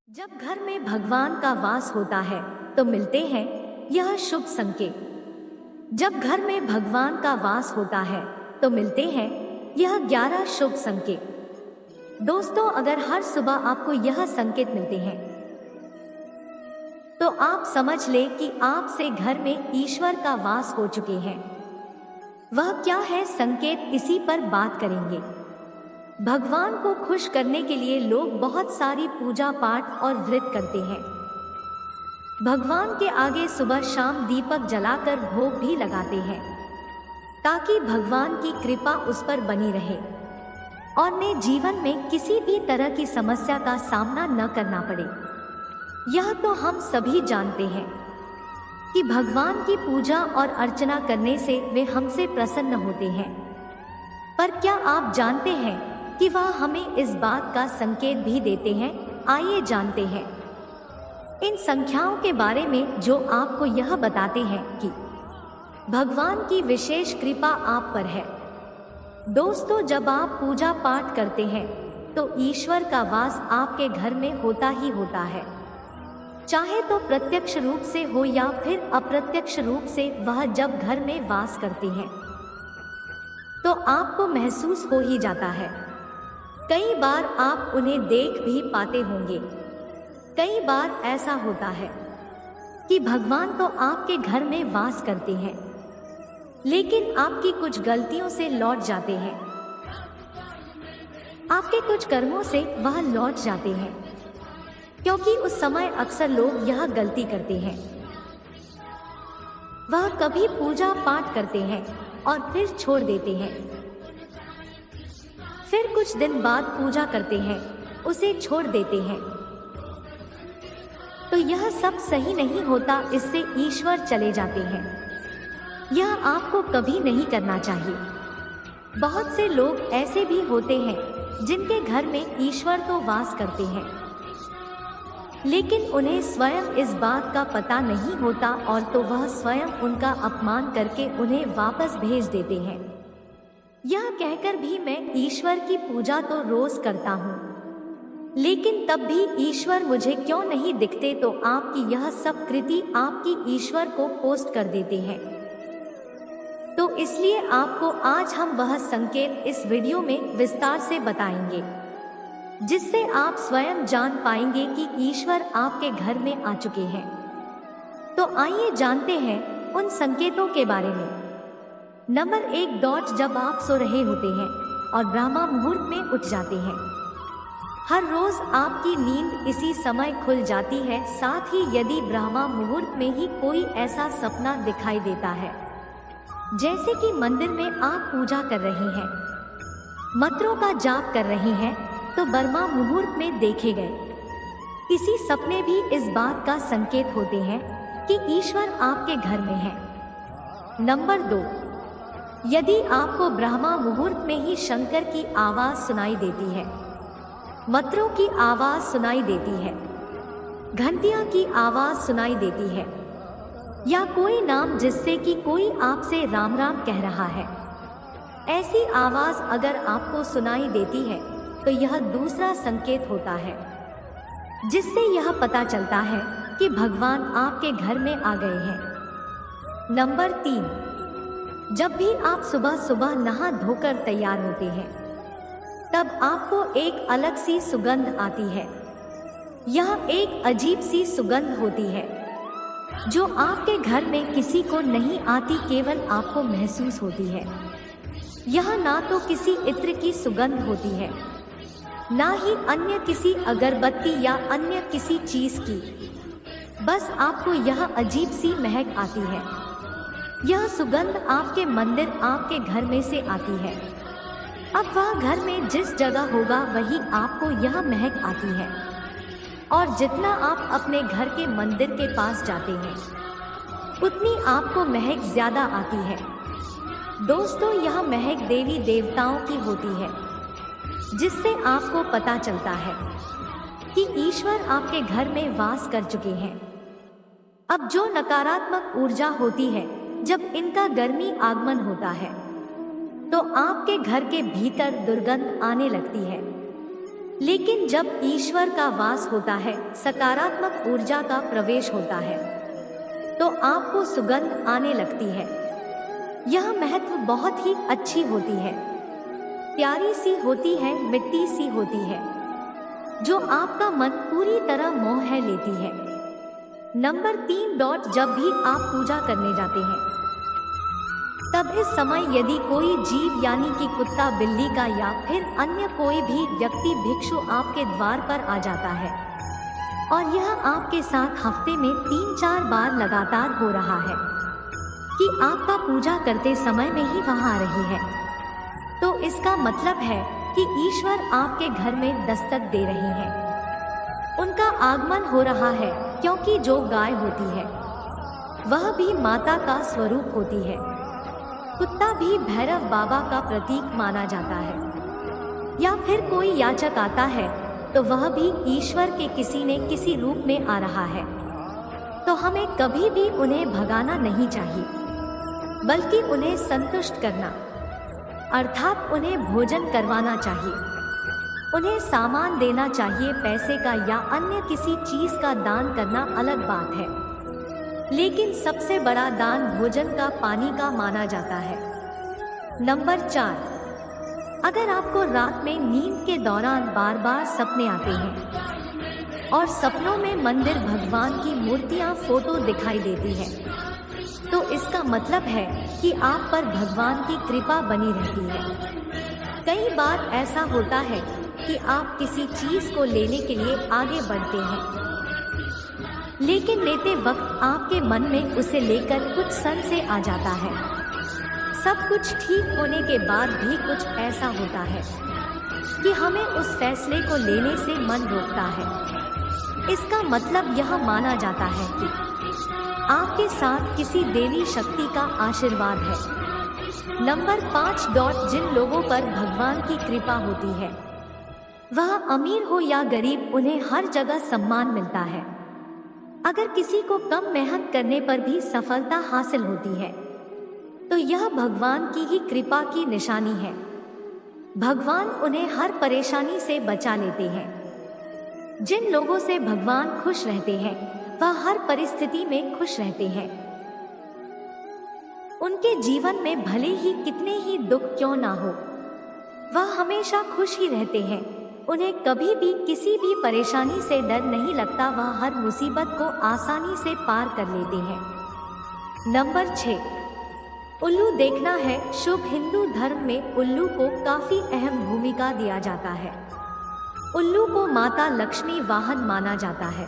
जब घर में भगवान का वास होता है तो मिलते हैं यह शुभ संकेत। जब घर में भगवान का वास होता है तो मिलते हैं यह 11 शुभ संकेत। दोस्तों, अगर हर सुबह आपको यह संकेत मिलते हैं तो आप समझ ले कि आपसे घर में ईश्वर का वास हो चुके हैं। वह क्या है संकेत, इसी पर बात करेंगे। भगवान को खुश करने के लिए लोग बहुत सारी पूजा पाठ और व्रत करते हैं। भगवान के आगे सुबह शाम दीपक जलाकर भोग भी लगाते हैं ताकि भगवान की कृपा उस पर बनी रहे और उन्हें जीवन में किसी भी तरह की समस्या का सामना न करना पड़े। यह तो हम सभी जानते हैं कि भगवान की पूजा और अर्चना करने से वे हमसे प्रसन्न होते हैं। पर क्या आप जानते हैं कि वह हमें इस बात का संकेत भी देते हैं? आइए जानते हैं इन संख्याओं के बारे में जो आपको यह बताते हैं कि भगवान की विशेष कृपा आप पर है। दोस्तों, जब आप पूजा पाठ करते हैं तो ईश्वर का वास आपके घर में होता ही होता है। चाहे तो प्रत्यक्ष रूप से हो या फिर अप्रत्यक्ष रूप से, वह जब घर में वास करते हैं तो आपको महसूस हो ही जाता है। कई बार आप उन्हें देख भी पाते होंगे। कई बार ऐसा होता है कि भगवान तो आपके घर में वास करते हैं लेकिन आपकी कुछ गलतियों से लौट जाते हैं। आपके कुछ कर्मों से वह लौट जाते हैं, क्योंकि उस समय अक्सर लोग यह गलती करते हैं। वह कभी पूजा पाठ करते हैं और फिर छोड़ देते हैं, फिर कुछ दिन बाद पूजा करते हैं, उसे छोड़ देते हैं। तो यह सब सही नहीं होता, इससे ईश्वर चले जाते हैं। यह आपको कभी नहीं करना चाहिए। बहुत से लोग ऐसे भी होते हैं जिनके घर में ईश्वर तो वास करते हैं लेकिन उन्हें स्वयं इस बात का पता नहीं होता और तो वह स्वयं उनका अपमान करके उन्हें वापस भेज देते हैं, यह कहकर भी मैं ईश्वर की पूजा तो रोज करता हूँ लेकिन तब भी ईश्वर मुझे क्यों नहीं दिखते। तो आपकी यह सब कृति आपकी ईश्वर को पोस्ट कर देते हैं। तो इसलिए आपको आज हम वह संकेत इस वीडियो में विस्तार से बताएंगे जिससे आप स्वयं जान पाएंगे कि ईश्वर आपके घर में आ चुके हैं। तो आइए जानते हैं उन संकेतों के बारे में। नंबर 1, जब आप सो रहे होते हैं और ब्रह्मा मुहूर्त में उठ जाते हैं। हर रोज आपकी नींद इसी समय खुल जाती है। साथ ही यदि ब्रह्मा मुहूर्त में ही कोई ऐसा सपना दिखाई देता है जैसे कि मंदिर में आप पूजा कर रहे हैं, मंत्रों का जाप कर रहे हैं, तो ब्रह्मा मुहूर्त में देखे गए इसी सपने भी इस बात का संकेत होते हैं कि ईश्वर आपके घर में है। नंबर 2, यदि आपको ब्रह्मा मुहूर्त में ही शंकर की आवाज सुनाई देती है, मंत्रों की आवाज सुनाई देती है, घंटियां की आवाज सुनाई देती है या कोई नाम जिससे कि कोई आपसे राम राम कह रहा है, ऐसी आवाज अगर आपको सुनाई देती है तो यह दूसरा संकेत होता है जिससे यह पता चलता है कि भगवान आपके घर में आ गए हैं। नंबर 3, जब भी आप सुबह सुबह नहा धोकर तैयार होते हैं तब आपको एक अलग सी सुगंध आती है। यह एक अजीब सी सुगंध होती है जो आपके घर में किसी को नहीं आती, केवल आपको महसूस होती है। यह ना तो किसी इत्र की सुगंध होती है, ना ही अन्य किसी अगरबत्ती या अन्य किसी चीज की, बस आपको यह अजीब सी महक आती है। यह सुगंध आपके मंदिर, आपके घर में से आती है। अब वह घर में जिस जगह होगा वही आपको यह महक आती है और जितना आप अपने घर के मंदिर के पास जाते हैं उतनी आपको महक ज्यादा आती है। दोस्तों, यह महक देवी देवताओं की होती है जिससे आपको पता चलता है कि ईश्वर आपके घर में वास कर चुके हैं। अब जो नकारात्मक ऊर्जा होती है, जब इनका गर्मी आगमन होता है तो आपके घर के भीतर दुर्गंध आने लगती है। लेकिन जब ईश्वर का वास होता है, सकारात्मक ऊर्जा का प्रवेश होता है, तो आपको सुगंध आने लगती है। यह महत्व बहुत ही अच्छी होती है, प्यारी सी होती है, मिट्टी सी होती है, जो आपका मन पूरी तरह मोह लेती है। नंबर 3 जब भी आप पूजा करने जाते हैं, तब इस समय यदि कोई जीव यानी कि कुत्ता, बिल्ली का या फिर अन्य कोई भी व्यक्ति भिक्षु आपके द्वार पर आ जाता है और यह आपके साथ हफ्ते में 3-4 बार लगातार हो रहा है कि आपका पूजा करते समय में ही वहां आ रही है, तो इसका मतलब है कि ईश्वर आपके घर में दस्तक दे रहे हैं। उनका आगमन हो रहा है, क्योंकि जो गाय होती है वह भी माता का स्वरूप होती है। कुत्ता भी भैरव बाबा का प्रतीक माना जाता है। या फिर कोई याचक आता है तो वह भी ईश्वर के किसी न किसी रूप में आ रहा है। तो हमें कभी भी उन्हें भगाना नहीं चाहिए, बल्कि उन्हें संतुष्ट करना, अर्थात उन्हें भोजन करवाना चाहिए, उन्हें सामान देना चाहिए। पैसे का या अन्य किसी चीज का दान करना अलग बात है, लेकिन सबसे बड़ा दान भोजन का, पानी का माना जाता है। नंबर 4, अगर आपको रात में नींद के दौरान बार बार सपने आते हैं और सपनों में मंदिर, भगवान की मूर्तियां, फोटो दिखाई देती है, तो इसका मतलब है कि आप पर भगवान की कृपा बनी रहती है। कई बार ऐसा होता है कि आप किसी चीज को लेने के लिए आगे बढ़ते हैं, लेकिन लेते वक्त आपके मन में उसे लेकर कुछ संशय आ जाता है। सब कुछ ठीक होने के बाद भी कुछ ऐसा होता है कि हमें उस फैसले को लेने से मन रोकता है। इसका मतलब यह माना जाता है कि आपके साथ किसी देवी शक्ति का आशीर्वाद है। नंबर 5 जिन लोगों पर भगवान की कृपा होती है, वह अमीर हो या गरीब, उन्हें हर जगह सम्मान मिलता है। अगर किसी को कम मेहनत करने पर भी सफलता हासिल होती है, तो यह भगवान की ही कृपा की निशानी है। भगवान उन्हें हर परेशानी से बचा लेते हैं। जिन लोगों से भगवान खुश रहते हैं, वह हर परिस्थिति में खुश रहते हैं। उनके जीवन में भले ही कितने ही दुख क्यों ना हो, वह हमेशा खुश ही रहते हैं। उन्हें कभी भी किसी भी परेशानी से डर नहीं लगता, वह हर मुसीबत को आसानी से पार कर लेते हैं। नंबर 6, उल्लू देखना है शुभ। हिंदू धर्म में उल्लू को काफी अहम भूमिका दिया जाता है। उल्लू को माता लक्ष्मी वाहन माना जाता है।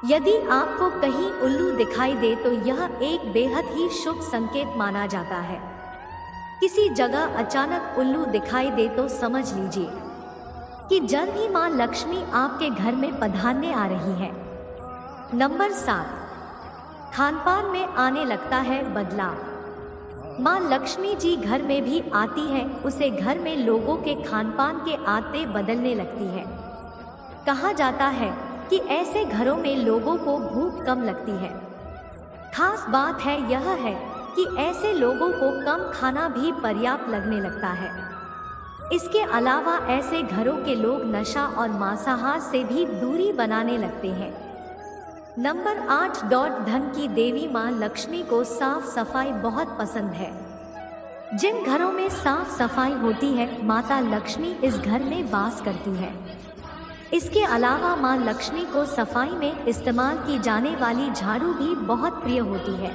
यदि आपको कहीं उल्लू दिखाई दे तो यह एक बेहद ही शुभ संकेत माना जाता है। किसी जगह अचानक उल्लू दिखाई दे तो समझ लीजिए कि जल्द ही मां लक्ष्मी आपके घर में पधारने आ रही है। नंबर 7, खानपान में आने लगता है बदलाव। मां लक्ष्मी जी घर में भी आती है, उसे घर में लोगों के खानपान के आदतें बदलने लगती है। कहा जाता है कि ऐसे घरों में लोगों को भूख कम लगती है। खास बात है यह है कि ऐसे लोगों को कम खाना भी पर्याप्त लगने लगता है। इसके अलावा ऐसे घरों के लोग नशा और मांसाहार से भी दूरी बनाने लगते हैं। नंबर 8, धन की देवी मां लक्ष्मी को साफ सफाई बहुत पसंद है। जिन घरों में साफ सफाई होती है, माता लक्ष्मी इस घर में वास करती है। इसके अलावा मां लक्ष्मी को सफाई में इस्तेमाल की जाने वाली झाड़ू भी बहुत प्रिय होती है।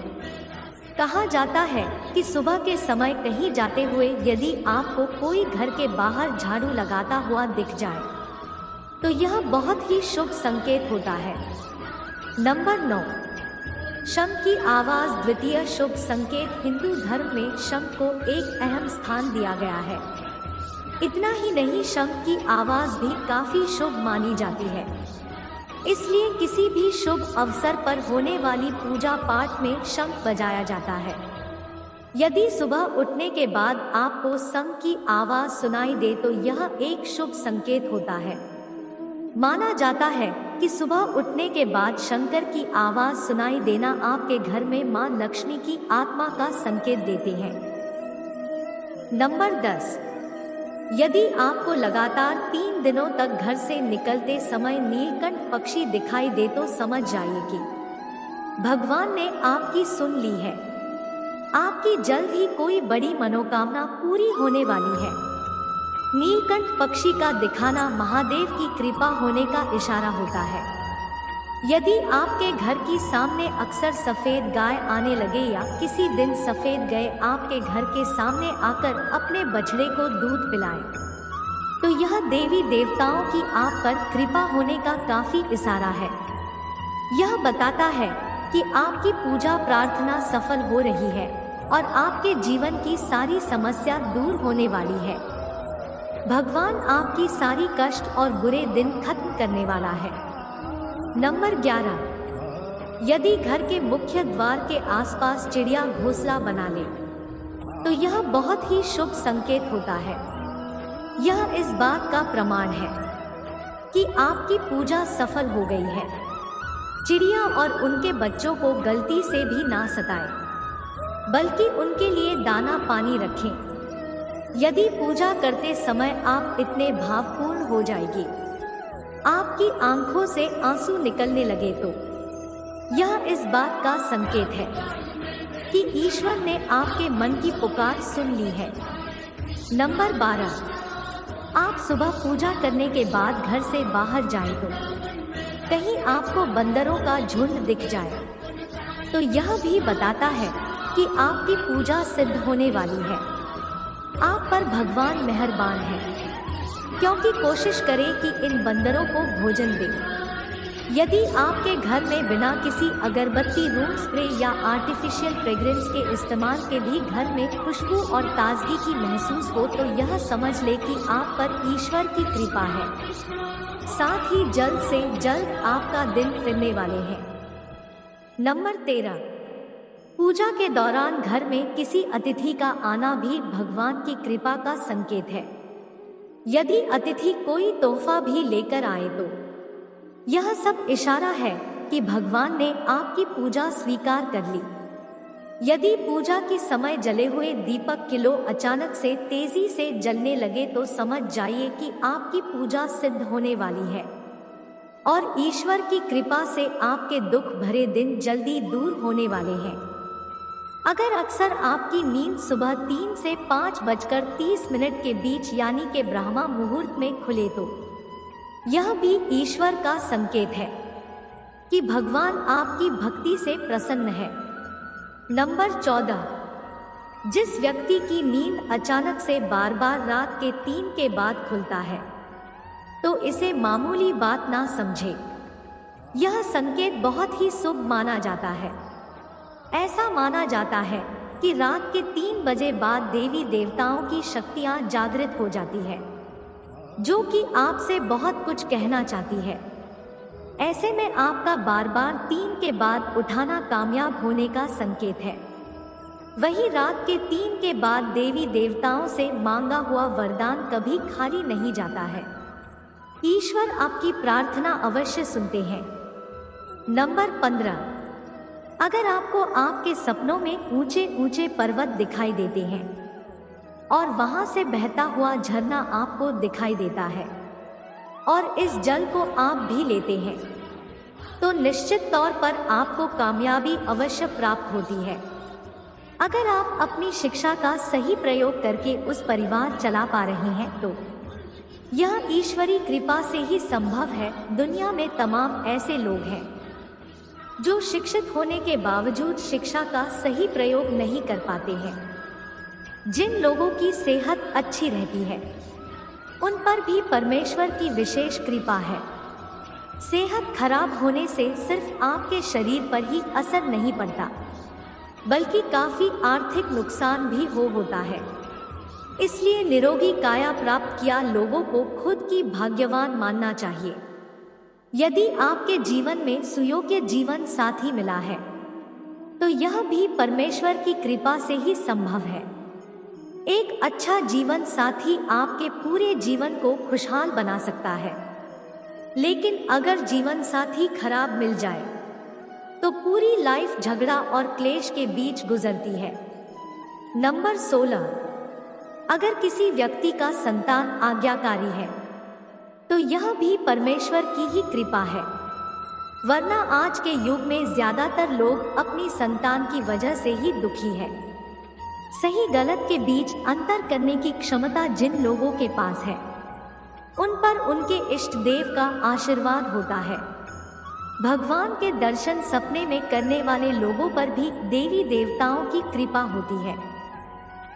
कहा जाता है कि सुबह के समय कहीं जाते हुए यदि आपको कोई घर के बाहर झाड़ू लगाता हुआ दिख जाए तो यह बहुत ही शुभ संकेत होता है। नंबर 9, शंख की आवाज द्वितीय शुभ संकेत। हिंदू धर्म में शंख को एक अहम स्थान दिया गया है। इतना ही नहीं, शंख की आवाज भी काफी शुभ मानी जाती है। इसलिए किसी भी शुभ अवसर पर होने वाली पूजा पाठ में शंख बजाया जाता है। यदि सुबह उठने के बाद आपको शंख की आवाज सुनाई दे तो यह एक शुभ संकेत होता है। माना जाता है कि सुबह उठने के बाद शंकर की आवाज सुनाई देना आपके घर में मां लक्ष्मी की आत्मा का संकेत देते हैं। नंबर 10, यदि आपको लगातार 3 दिनों तक घर से निकलते समय नीलकंठ पक्षी दिखाई दे तो समझ जाइए कि भगवान ने आपकी सुन ली है। आपकी जल्द ही कोई बड़ी मनोकामना पूरी होने वाली है। नीलकंठ पक्षी का दिखाना महादेव की कृपा होने का इशारा होता है। यदि आपके घर की सामने अक्सर सफेद गाय आने लगे या किसी दिन सफेद गाय आपके घर के सामने आकर अपने बछड़े को दूध पिलाए, तो यह देवी देवताओं की आप पर कृपा होने का काफी इशारा है। यह बताता है कि आपकी पूजा प्रार्थना सफल हो रही है और आपके जीवन की सारी समस्या दूर होने वाली है। भगवान आपकी सारी कष्ट और बुरे दिन खत्म करने वाला है। नंबर 11, यदि घर के मुख्य द्वार के आसपास चिड़िया घोंसला बना ले तो यह बहुत ही शुभ संकेत होता है। यह इस बात का प्रमाण है कि आपकी पूजा सफल हो गई है। चिड़िया और उनके बच्चों को गलती से भी ना सताएं, बल्कि उनके लिए दाना पानी रखें। यदि पूजा करते समय आप इतने भावपूर्ण हो जाएगी, आपकी आंखों से आंसू निकलने लगे, तो यह इस बात का संकेत है कि ईश्वर ने आपके मन की पुकार सुन ली है। नंबर 12, आप सुबह पूजा करने के बाद घर से बाहर जाएं तो कहीं आपको बंदरों का झुंड दिख जाए तो यह भी बताता है कि आपकी पूजा सिद्ध होने वाली है। आप पर भगवान मेहरबान है, क्योंकि कोशिश करें कि इन बंदरों को भोजन दें। यदि आपके घर में बिना किसी अगरबत्ती, रूम स्प्रे या आर्टिफिशियल फ्रेग्रेंस के इस्तेमाल के भी घर में खुशबू और ताजगी की महसूस हो तो यह समझ ले कि आप पर ईश्वर की कृपा है। साथ ही जल्द से जल्द आपका दिन फिरने वाले हैं। नंबर 13, पूजा के दौरान घर में किसी अतिथि का आना भी भगवान की कृपा का संकेत है। यदि अतिथि कोई तोहफा भी लेकर आए तो यह सब इशारा है कि भगवान ने आपकी पूजा स्वीकार कर ली। यदि पूजा के समय जले हुए दीपक किलो अचानक से तेजी से जलने लगे तो समझ जाइए कि आपकी पूजा सिद्ध होने वाली है और ईश्वर की कृपा से आपके दुख भरे दिन जल्दी दूर होने वाले हैं। अगर अक्सर आपकी नींद सुबह 3 से 5:30 के बीच यानी के ब्रह्मा मुहूर्त में खुले तो यह भी ईश्वर का संकेत है कि भगवान आपकी भक्ति से प्रसन्न है। नंबर 14, जिस व्यक्ति की नींद अचानक से बार बार रात के 3 के बाद खुलता है तो इसे मामूली बात ना समझे। यह संकेत बहुत ही शुभ माना जाता है। ऐसा माना जाता है कि रात के 3 बजे बाद देवी देवताओं की शक्तियां जागृत हो जाती है, जो कि आपसे बहुत कुछ कहना चाहती है। ऐसे में आपका बार बार 3 के बाद उठाना कामयाब होने का संकेत है। वहीं रात के 3 के बाद देवी देवताओं से मांगा हुआ वरदान कभी खाली नहीं जाता है। ईश्वर आपकी प्रार्थना अवश्य सुनते हैं। नंबर 15, अगर आपको आपके सपनों में ऊंचे ऊंचे पर्वत दिखाई देते हैं और वहां से बहता हुआ झरना आपको दिखाई देता है और इस जल को आप भी लेते हैं, तो निश्चित तौर पर आपको कामयाबी अवश्य प्राप्त होती है। अगर आप अपनी शिक्षा का सही प्रयोग करके उस परिवार चला पा रहे हैं तो यह ईश्वरी कृपा से ही संभव है। दुनिया में तमाम ऐसे लोग हैं जो शिक्षित होने के बावजूद शिक्षा का सही प्रयोग नहीं कर पाते हैं। जिन लोगों की सेहत अच्छी रहती है उन पर भी परमेश्वर की विशेष कृपा है। सेहत खराब होने से सिर्फ आपके शरीर पर ही असर नहीं पड़ता, बल्कि काफी आर्थिक नुकसान भी होता है। इसलिए निरोगी काया प्राप्त किया लोगों को खुद की भाग्यवान मानना चाहिए। यदि आपके जीवन में सुयोग्य जीवन साथी मिला है तो यह भी परमेश्वर की कृपा से ही संभव है। एक अच्छा जीवन साथी आपके पूरे जीवन को खुशहाल बना सकता है, लेकिन अगर जीवन साथी खराब मिल जाए तो पूरी लाइफ झगड़ा और क्लेश के बीच गुजरती है। नंबर 16, अगर किसी व्यक्ति का संतान आज्ञाकारी है तो यह भी परमेश्वर की ही कृपा है, वरना आज के युग में ज्यादातर लोग अपनी संतान की वजह से ही दुखी है। सही गलत के बीच अंतर करने की क्षमता जिन लोगों के पास है, उन पर उनके इष्ट देव का आशीर्वाद होता है। भगवान के दर्शन सपने में करने वाले लोगों पर भी देवी देवताओं की कृपा होती है,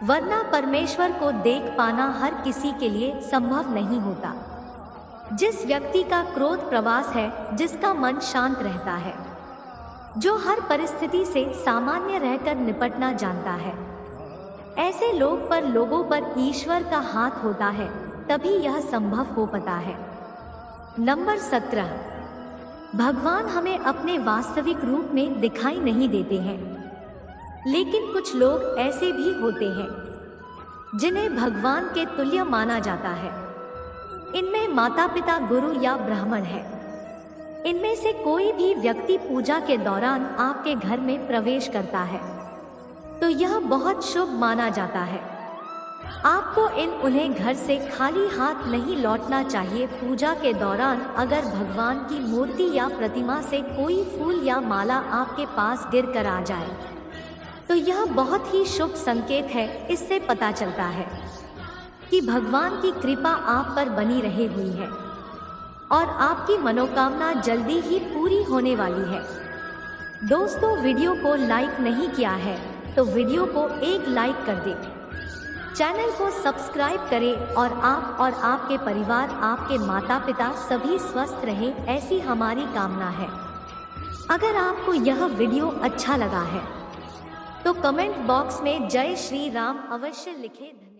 वरना परमेश्वर को देख पाना हर किसी के लिए संभव नहीं होता। जिस व्यक्ति का क्रोध प्रवास है, जिसका मन शांत रहता है, जो हर परिस्थिति से सामान्य रहकर निपटना जानता है, ऐसे लोगों पर ईश्वर का हाथ होता है, तभी यह संभव हो पाता है। नंबर 17, भगवान हमें अपने वास्तविक रूप में दिखाई नहीं देते हैं, लेकिन कुछ लोग ऐसे भी होते हैं जिन्हें भगवान के तुल्य माना जाता है। इनमें माता पिता, गुरु या ब्राह्मण है। इनमें से कोई भी व्यक्ति पूजा के दौरान आपके घर में प्रवेश करता है तो यह बहुत शुभ माना जाता है। आपको उन्हें घर से खाली हाथ नहीं लौटना चाहिए। पूजा के दौरान अगर भगवान की मूर्ति या प्रतिमा से कोई फूल या माला आपके पास गिर कर आ जाए तो यह बहुत ही शुभ संकेत है। इससे पता चलता है कि भगवान की कृपा आप पर बनी रही हुई है और आपकी मनोकामना जल्दी ही पूरी होने वाली है। दोस्तों, वीडियो को लाइक नहीं किया है तो वीडियो को एक लाइक कर दें, चैनल को सब्सक्राइब करें और आप और आपके परिवार, आपके माता पिता सभी स्वस्थ रहें, ऐसी हमारी कामना है। अगर आपको यह वीडियो अच्छा लगा है तो कमेंट बॉक्स में जय श्री राम अवश्य लिखें।